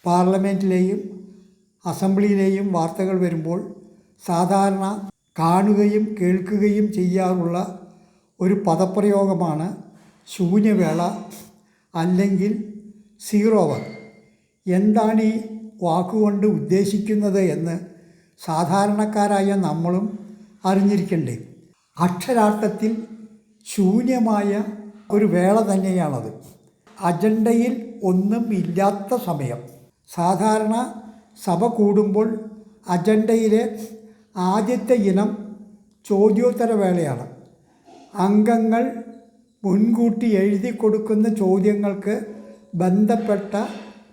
പാർലമെൻറ്റിലെയും അസംബ്ലിയിലെയും വാർത്തകൾ വരുമ്പോൾ സാധാരണ കാണുകയും കേൾക്കുകയും ചെയ്യാറുള്ള ഒരു പദപ്രയോഗമാണ് ശൂന്യവേള അല്ലെങ്കിൽ സീറോ അവർ. എന്താണ് ഈ വാക്കുകൊണ്ട് ഉദ്ദേശിക്കുന്നത് എന്ന് സാധാരണക്കാരായ നമ്മളും അറിഞ്ഞിരിക്കണ്ടേ. അക്ഷരാർത്ഥത്തിൽ ശൂന്യമായ ഒരു വേള തന്നെയാണത്. അജണ്ടയിൽ ഒന്നും ഇല്ലാത്ത സമയം. സാധാരണ സഭ കൂടുമ്പോൾ അജണ്ടയിലെ ആദ്യത്തെ ഇനം ചോദ്യോത്തര വേളയാണ്. അംഗങ്ങൾ മുൻകൂട്ടി എഴുതി കൊടുക്കുന്ന ചോദ്യങ്ങൾക്ക് ബന്ധപ്പെട്ട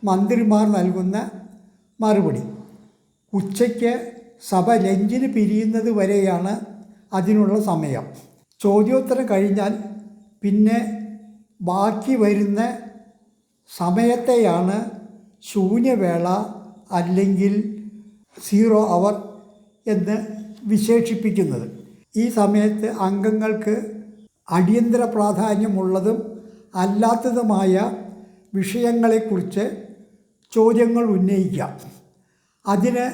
മന്ത്രിമാർ നൽകുന്ന മറുപടി. ഉച്ചയ്ക്ക് സഭ ലഞ്ചിന് പിരിയുന്നത് വരെയാണ് അതിനുള്ള സമയം. ചോദ്യോത്തരം കഴിഞ്ഞാൽ പിന്നെ ബാക്കി വരുന്ന സമയത്തെയാണ് ശൂന്യവേള അല്ലെങ്കിൽ സീറോ അവർ എന്ന് വിശേഷിപ്പിക്കുന്നത്. ഈ സമയത്ത് അംഗങ്ങൾക്ക് അടിയന്തര പ്രാധാന്യമുള്ളതും അല്ലാത്തതുമായ വിഷയങ്ങളെക്കുറിച്ച് ചോദ്യങ്ങൾ ഉന്നയിക്കാം. അതിന്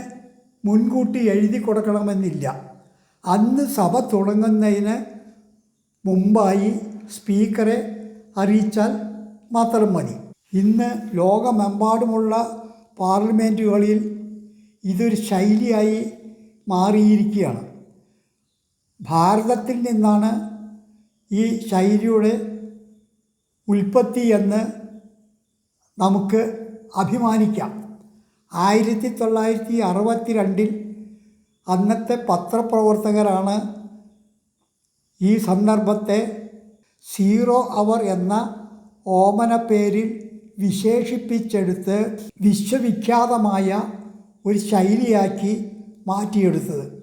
മുൻകൂട്ടി എഴുതി കൊടുക്കണമെന്നില്ല. അന്ന് സഭ തുടങ്ങുന്നതിന് മുമ്പായി സ്പീക്കറെ അറിയിച്ചാൽ മാത്രം മതി. ഇന്ന് ലോകമെമ്പാടുമുള്ള പാർലമെൻറ്റുകളിൽ ഇതൊരു ശൈലിയായി മാറിയിരിക്കുകയാണ്. ഭാരതത്തിൽ നിന്നാണ് ഈ ശൈലിയുടെ ഉൽപ്പത്തി എന്ന് നമുക്ക് അഭിമാനിക്കാം. 1962 അന്നത്തെ പത്രപ്രവർത്തകരാണ് ഈ സന്ദർഭത്തെ സീറോ അവർ എന്ന ഓമന പേരിൽ വിശേഷിപ്പിച്ചെടുത്ത് വിശ്വവിഖ്യാതമായ ഒരു ശൈലിയാക്കി മാറ്റിയെടുത്തത്.